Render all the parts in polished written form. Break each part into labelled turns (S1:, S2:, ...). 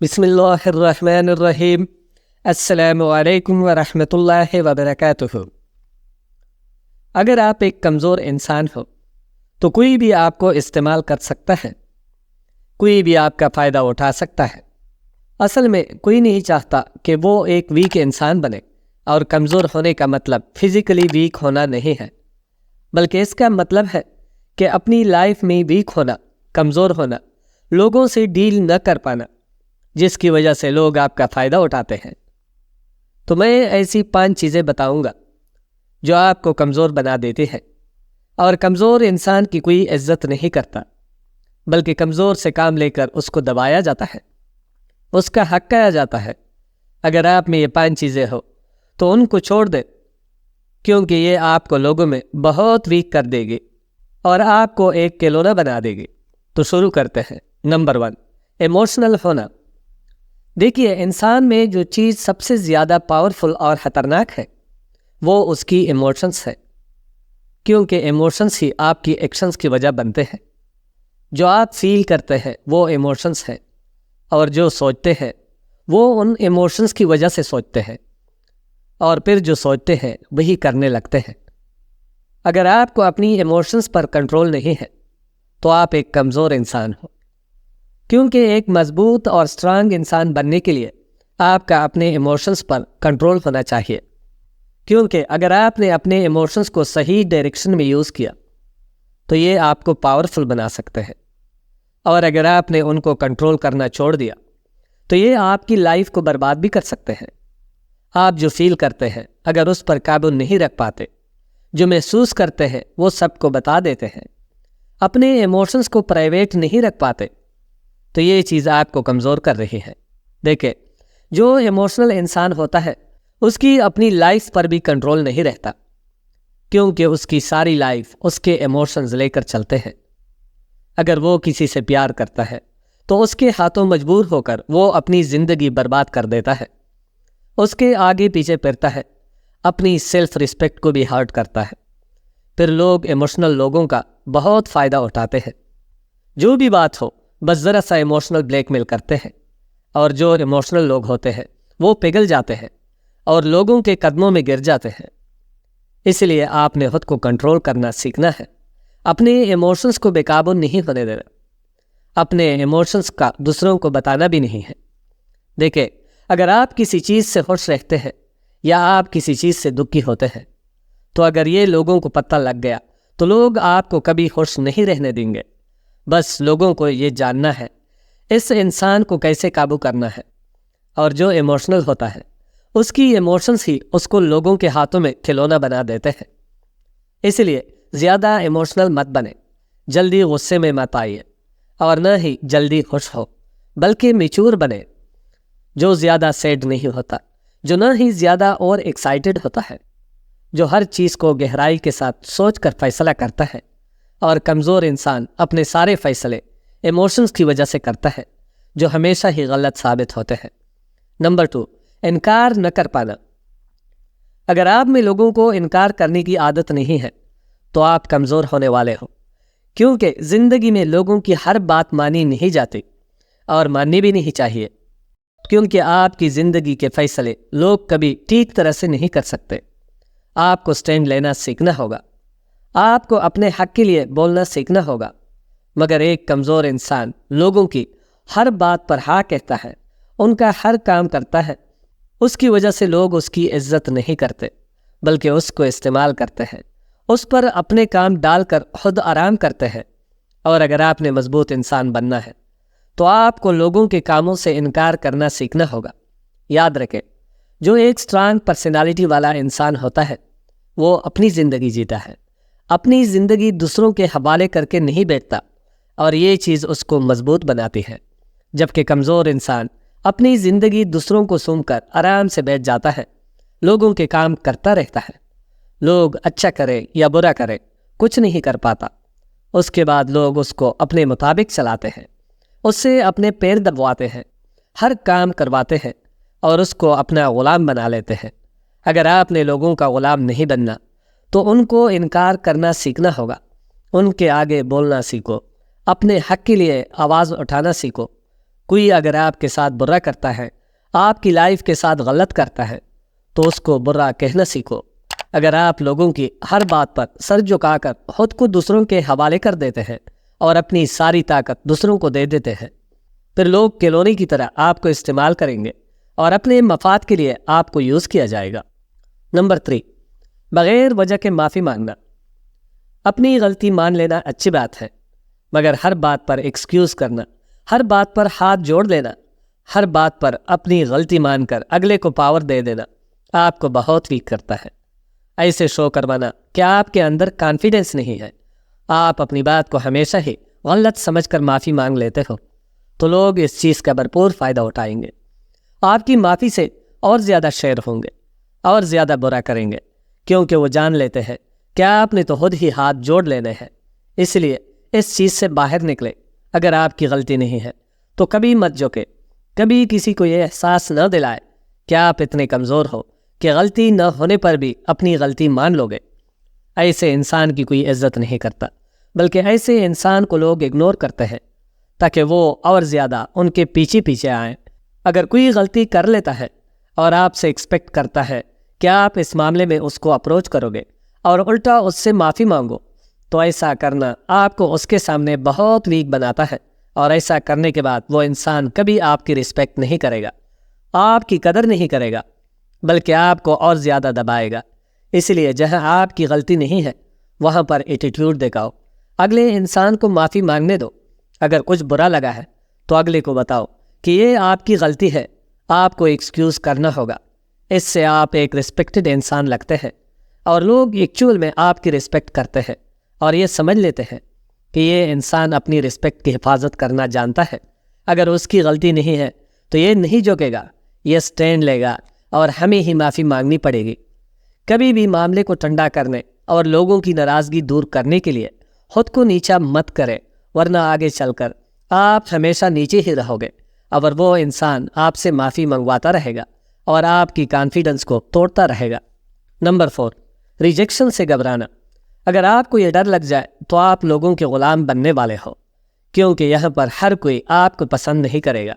S1: بسم اللہ الرحمن الرحیم۔ السلام علیکم ورحمۃ اللہ وبرکاتہ۔ اگر آپ ایک کمزور انسان ہو تو کوئی بھی آپ کو استعمال کر سکتا ہے، کوئی بھی آپ کا فائدہ اٹھا سکتا ہے۔ اصل میں کوئی نہیں چاہتا کہ وہ ایک ویک انسان بنے، اور کمزور ہونے کا مطلب فزیکلی ویک ہونا نہیں ہے، بلکہ اس کا مطلب ہے کہ اپنی لائف میں ویک ہونا، کمزور ہونا، لوگوں سے ڈیل نہ کر پانا، جس کی وجہ سے لوگ آپ کا فائدہ اٹھاتے ہیں۔ تو میں ایسی 5 چیزیں بتاؤں گا جو آپ کو کمزور بنا دیتی ہے، اور کمزور انسان کی کوئی عزت نہیں کرتا، بلکہ کمزور سے کام لے کر اس کو دبایا جاتا ہے، اس کا حق کھایا جاتا ہے۔ اگر آپ میں یہ 5 چیزیں ہو تو ان کو چھوڑ دیں، کیونکہ یہ آپ کو لوگوں میں بہت ویک کر دے گی اور آپ کو ایک کھلونا بنا دے گی۔ تو شروع کرتے ہیں۔ نمبر 1، ایموشنل ہونا۔ دیکھیے، انسان میں جو چیز سب سے زیادہ پاورفل اور خطرناک ہے وہ اس کی ایموشنس ہے، کیونکہ ایموشنس ہی آپ کی ایکشنز کی وجہ بنتے ہیں۔ جو آپ فیل کرتے ہیں وہ ایموشنس ہیں، اور جو سوچتے ہیں وہ ان ایموشنس کی وجہ سے سوچتے ہیں، اور پھر جو سوچتے ہیں وہی کرنے لگتے ہیں۔ اگر آپ کو اپنی ایموشنس پر کنٹرول نہیں ہے تو آپ ایک کمزور انسان ہو، کیونکہ ایک مضبوط اور اسٹرانگ انسان بننے کے لیے آپ کا اپنے ایموشنس پر کنٹرول ہونا چاہیے، کیونکہ اگر آپ نے اپنے ایموشنس کو صحیح ڈائریکشن میں یوز کیا تو یہ آپ کو پاورفل بنا سکتے ہیں، اور اگر آپ نے ان کو کنٹرول کرنا چھوڑ دیا تو یہ آپ کی لائف کو برباد بھی کر سکتے ہیں۔ آپ جو فیل کرتے ہیں اگر اس پر قابو نہیں رکھ پاتے، جو محسوس کرتے ہیں وہ سب کو بتا دیتے ہیں، اپنے ایموشنس کو پرائیویٹ نہیں رکھ پاتے، تو یہ چیز آپ کو کمزور کر رہی ہے۔ دیکھیں، جو ایموشنل انسان ہوتا ہے اس کی اپنی لائف پر بھی کنٹرول نہیں رہتا، کیونکہ اس کی ساری لائف اس کے ایموشنز لے کر چلتے ہیں۔ اگر وہ کسی سے پیار کرتا ہے تو اس کے ہاتھوں مجبور ہو کر وہ اپنی زندگی برباد کر دیتا ہے، اس کے آگے پیچھے پھرتا ہے، اپنی سیلف رسپیکٹ کو بھی ہرٹ کرتا ہے۔ پھر لوگ ایموشنل لوگوں کا بہت فائدہ اٹھاتے ہیں، جو بھی بات ہو بس ذرا سا ایموشنل بلیک میل کرتے ہیں، اور جو ایموشنل لوگ ہوتے ہیں وہ پگھل جاتے ہیں اور لوگوں کے قدموں میں گر جاتے ہیں۔ اس لیے آپ نے خود کو کنٹرول کرنا سیکھنا ہے، اپنے ایموشنز کو بے قابو نہیں ہونے دینا، اپنے ایموشنز کا دوسروں کو بتانا بھی نہیں ہے۔ دیکھیں، اگر آپ کسی چیز سے خوش رہتے ہیں یا آپ کسی چیز سے دکھی ہوتے ہیں، تو اگر یہ لوگوں کو پتہ لگ گیا تو لوگ آپ کو کبھی خوش نہیں رہنے دیں گے۔ بس لوگوں کو یہ جاننا ہے اس انسان کو کیسے قابو کرنا ہے، اور جو ایموشنل ہوتا ہے اس کی ایموشنز ہی اس کو لوگوں کے ہاتھوں میں کھلونا بنا دیتے ہیں۔ اس لیے زیادہ ایموشنل مت بنے، جلدی غصے میں مت آئیے، اور نہ ہی جلدی خوش ہو، بلکہ میچور بنے، جو زیادہ سیڈ نہیں ہوتا، جو نہ ہی زیادہ اور ایکسائٹڈ ہوتا ہے، جو ہر چیز کو گہرائی کے ساتھ سوچ کر فیصلہ کرتا ہے۔ اور کمزور انسان اپنے سارے فیصلے ایموشنز کی وجہ سے کرتا ہے، جو ہمیشہ ہی غلط ثابت ہوتے ہیں۔ نمبر 2، انکار نہ کر پانا۔ اگر آپ میں لوگوں کو انکار کرنے کی عادت نہیں ہے تو آپ کمزور ہونے والے ہو، کیونکہ زندگی میں لوگوں کی ہر بات مانی نہیں جاتی، اور ماننی بھی نہیں چاہیے، کیونکہ آپ کی زندگی کے فیصلے لوگ کبھی ٹھیک طرح سے نہیں کر سکتے۔ آپ کو سٹینڈ لینا سیکھنا ہوگا، آپ کو اپنے حق کے لیے بولنا سیکھنا ہوگا۔ مگر ایک کمزور انسان لوگوں کی ہر بات پر ہاں کہتا ہے، ان کا ہر کام کرتا ہے، اس کی وجہ سے لوگ اس کی عزت نہیں کرتے، بلکہ اس کو استعمال کرتے ہیں، اس پر اپنے کام ڈال کر خود آرام کرتے ہیں۔ اور اگر آپ نے مضبوط انسان بننا ہے تو آپ کو لوگوں کے کاموں سے انکار کرنا سیکھنا ہوگا۔ یاد رکھیں، جو ایک اسٹرانگ پرسنالٹی والا انسان ہوتا ہے وہ اپنی زندگی جیتا ہے، اپنی زندگی دوسروں کے حوالے کر کے نہیں بیٹھتا، اور یہ چیز اس کو مضبوط بناتی ہے۔ جبکہ کمزور انسان اپنی زندگی دوسروں کو سونپ کر آرام سے بیٹھ جاتا ہے، لوگوں کے کام کرتا رہتا ہے، لوگ اچھا کرے یا برا کرے کچھ نہیں کر پاتا، اس کے بعد لوگ اس کو اپنے مطابق چلاتے ہیں، اس سے اپنے پیر دبواتے ہیں، ہر کام کرواتے ہیں، اور اس کو اپنا غلام بنا لیتے ہیں۔ اگر آپ نے لوگوں کا غلام نہیں بننا تو ان کو انکار کرنا سیکھنا ہوگا، ان کے آگے بولنا سیکھو، اپنے حق کے لیے آواز اٹھانا سیکھو، کوئی اگر آپ کے ساتھ برا کرتا ہے، آپ کی لائف کے ساتھ غلط کرتا ہے، تو اس کو برا کہنا سیکھو۔ اگر آپ لوگوں کی ہر بات پر سر جھکا کر خود کو دوسروں کے حوالے کر دیتے ہیں اور اپنی ساری طاقت دوسروں کو دے دیتے ہیں، پھر لوگ کھلونے کی طرح آپ کو استعمال کریں گے اور اپنے مفاد کے لیے آپ کو یوز کیا جائے گا۔ نمبر 3، بغیر وجہ کے معافی مانگنا۔ اپنی غلطی مان لینا اچھی بات ہے، مگر ہر بات پر ایکسکیوز کرنا، ہر بات پر ہاتھ جوڑ لینا، ہر بات پر اپنی غلطی مان کر اگلے کو پاور دے دینا آپ کو بہت ویک کرتا ہے۔ ایسے شو کروانا کہ آپ کے اندر کانفیڈنس نہیں ہے، آپ اپنی بات کو ہمیشہ ہی غلط سمجھ کر معافی مانگ لیتے ہو، تو لوگ اس چیز کا بھرپور فائدہ اٹھائیں گے، آپ کی معافی سے اور زیادہ شیر ہوں گے اور زیادہ برا کریں گے، کیونکہ وہ جان لیتے ہیں کہ آپ نے تو خود ہی ہاتھ جوڑ لینے ہیں۔ اس لیے اس چیز سے باہر نکلے۔ اگر آپ کی غلطی نہیں ہے تو کبھی مت جھکے، کبھی کسی کو یہ احساس نہ دلائے کہ آپ اتنے کمزور ہو کہ غلطی نہ ہونے پر بھی اپنی غلطی مان لو گے۔ ایسے انسان کی کوئی عزت نہیں کرتا، بلکہ ایسے انسان کو لوگ اگنور کرتے ہیں تاکہ وہ اور زیادہ ان کے پیچھے پیچھے آئیں۔ اگر کوئی غلطی کر لیتا ہے اور آپ سے ایکسپیکٹ کرتا ہے کہ آپ اس معاملے میں اس کو اپروچ کرو گے اور الٹا اس سے معافی مانگو، تو ایسا کرنا آپ کو اس کے سامنے بہت ویک بناتا ہے، اور ایسا کرنے کے بعد وہ انسان کبھی آپ کی رسپیکٹ نہیں کرے گا، آپ کی قدر نہیں کرے گا، بلکہ آپ کو اور زیادہ دبائے گا۔ اس لیے جہاں آپ کی غلطی نہیں ہے وہاں پر ایٹیٹیوڈ دکھاؤ، اگلے انسان کو معافی مانگنے دو۔ اگر کچھ برا لگا ہے تو اگلے کو بتاؤ کہ یہ آپ کی غلطی ہے، آپ کو ایکسکیوز کرنا ہوگا۔ اس سے آپ ایک رسپیکٹڈ انسان لگتے ہیں، اور لوگ ایکچوئل میں آپ کی رسپیکٹ کرتے ہیں اور یہ سمجھ لیتے ہیں کہ یہ انسان اپنی رسپیکٹ کی حفاظت کرنا جانتا ہے۔ اگر اس کی غلطی نہیں ہے تو یہ نہیں جھکے گا، یہ سٹینڈ لے گا اور ہمیں ہی معافی مانگنی پڑے گی۔ کبھی بھی معاملے کو ٹھنڈا کرنے اور لوگوں کی ناراضگی دور کرنے کے لیے خود کو نیچا مت کرے، ورنہ آگے چل کر آپ ہمیشہ نیچے ہی رہو گے، اور وہ انسان آپ سے معافی منگواتا رہے گا اور آپ کی کانفیڈنس کو توڑتا رہے گا۔ نمبر 4، ریجیکشن سے گھبرانا۔ اگر آپ کو یہ ڈر لگ جائے تو آپ لوگوں کے غلام بننے والے ہو، کیونکہ یہاں پر ہر کوئی آپ کو پسند نہیں کرے گا،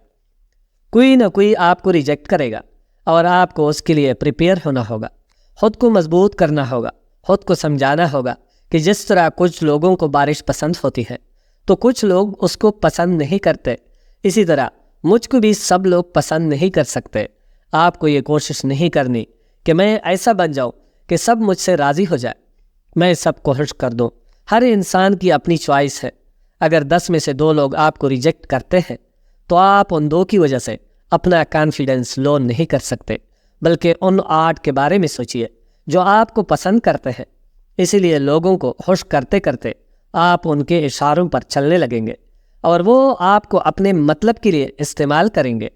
S1: کوئی نہ کوئی آپ کو ریجیکٹ کرے گا، اور آپ کو اس کے لیے پریپیئر ہونا ہوگا، خود کو مضبوط کرنا ہوگا، خود کو سمجھانا ہوگا کہ جس طرح کچھ لوگوں کو بارش پسند ہوتی ہے تو کچھ لوگ اس کو پسند نہیں کرتے، اسی طرح مجھ کو بھی سب لوگ پسند نہیں کر سکتے۔ آپ کو یہ کوشش نہیں کرنی کہ میں ایسا بن جاؤں کہ سب مجھ سے راضی ہو جائے، میں سب کو خوش کر دوں۔ ہر انسان کی اپنی چوائس ہے۔ اگر 10 میں سے 2 لوگ آپ کو ریجیکٹ کرتے ہیں تو آپ ان 2 کی وجہ سے اپنا کانفیڈنس لو نہیں کر سکتے، بلکہ ان 8 کے بارے میں سوچئے جو آپ کو پسند کرتے ہیں۔ اسی لیے لوگوں کو خوش کرتے کرتے آپ ان کے اشاروں پر چلنے لگیں گے، اور وہ آپ کو اپنے مطلب کے لیے استعمال کریں گے۔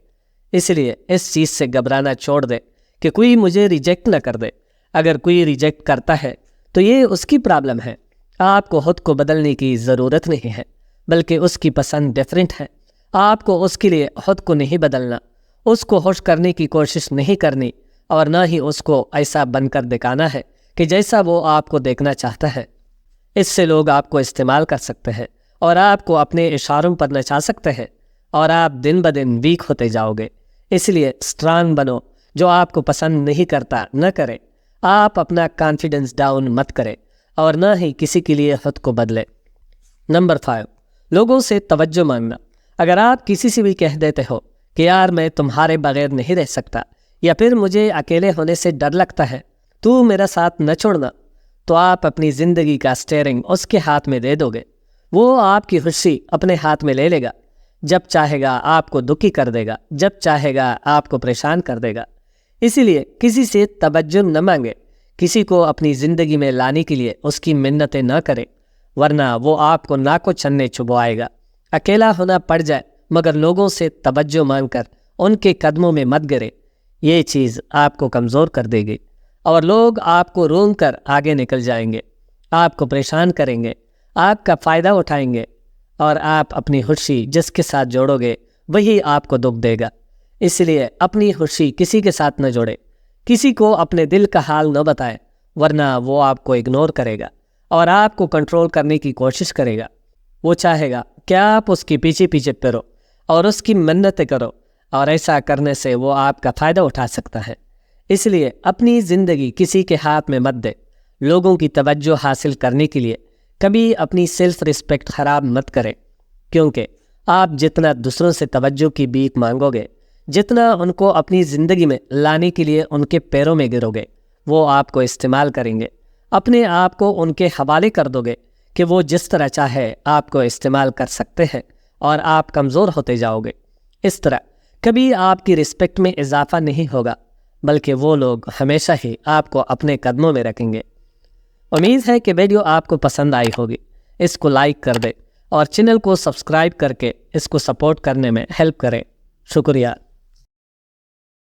S1: اس لیے اس چیز سے گھبرانا چھوڑ دے کہ کوئی مجھے ریجیکٹ نہ کر دے۔ اگر کوئی ریجیکٹ کرتا ہے تو یہ اس کی پرابلم ہے، آپ کو خود کو بدلنے کی ضرورت نہیں ہے، بلکہ اس کی پسند ڈیفرنٹ ہے۔ آپ کو اس کے لیے خود کو نہیں بدلنا، اس کو خوش کرنے کی کوشش نہیں کرنی، اور نہ ہی اس کو ایسا بن کر دکھانا ہے کہ جیسا وہ آپ کو دیکھنا چاہتا ہے۔ اس سے لوگ آپ کو استعمال کر سکتے ہیں اور آپ کو اپنے اشاروں پر نچا سکتے ہیں، اور آپ دن بدن ویک ہوتے جاؤ گے۔ اس لیے اسٹرانگ بنو، جو آپ کو پسند نہیں کرتا نہ کرے۔ آپ اپنا کانفیڈنس ڈاؤن مت کرے، اور نہ ہی کسی کے لیے خود کو بدلے۔ نمبر 5، لوگوں سے توجہ مانگنا۔ اگر آپ کسی سے بھی کہہ دیتے ہو کہ یار میں تمہارے بغیر نہیں رہ سکتا، یا پھر مجھے اکیلے ہونے سے ڈر لگتا ہے، تو میرا ساتھ نہ چھوڑنا، تو آپ اپنی زندگی کا اسٹیئرنگ اس کے ہاتھ میں دے دو گے۔ وہ آپ کی خوشی اپنے ہاتھ میں لے لے گا، جب چاہے گا آپ کو دکھی کر دے گا، جب چاہے گا آپ کو پریشان کر دے گا۔ اسی لیے کسی سے توجہ نہ مانگے، کسی کو اپنی زندگی میں لانے کے لیے اس کی منتیں نہ کرے، ورنہ وہ آپ کو ناکو چنے چبوائے گا۔ اکیلا ہونا پڑ جائے مگر لوگوں سے توجہ مانگ کر ان کے قدموں میں مت گرے، یہ چیز آپ کو کمزور کر دے گی، اور لوگ آپ کو روک کر آگے نکل جائیں گے، آپ کو پریشان کریں گے، آپ کا فائدہ اٹھائیں گے، اور آپ اپنی خوشی جس کے ساتھ جوڑو گے وہی آپ کو دکھ دے گا۔ اس لیے اپنی خوشی کسی کے ساتھ نہ جوڑے، کسی کو اپنے دل کا حال نہ بتائے، ورنہ وہ آپ کو اگنور کرے گا اور آپ کو کنٹرول کرنے کی کوشش کرے گا۔ وہ چاہے گا کہ آپ اس کے پیچھے پیچھے پھرو، اور اس کی منتیں کرو، اور ایسا کرنے سے وہ آپ کا فائدہ اٹھا سکتا ہے۔ اس لیے اپنی زندگی کسی کے ہاتھ میں مت دے۔ لوگوں کی توجہ حاصل کرنے کے لیے کبھی اپنی سیلف رسپیکٹ خراب مت کریں، کیونکہ آپ جتنا دوسروں سے توجہ کی بھیک مانگو گے، جتنا ان کو اپنی زندگی میں لانے کے لیے ان کے پیروں میں گرو گے، وہ آپ کو استعمال کریں گے۔ اپنے آپ کو ان کے حوالے کر دو گے کہ وہ جس طرح چاہے آپ کو استعمال کر سکتے ہیں، اور آپ کمزور ہوتے جاؤ گے۔ اس طرح کبھی آپ کی رسپیکٹ میں اضافہ نہیں ہوگا، بلکہ وہ لوگ ہمیشہ ہی آپ کو اپنے قدموں میں رکھیں گے۔ امید ہے کہ ویڈیو آپ کو پسند آئی ہوگی۔ اس کو لائک کر دیں اور چینل کو سبسکرائب کر کے اس کو سپورٹ کرنے میں ہیلپ کریں۔ شکریہ۔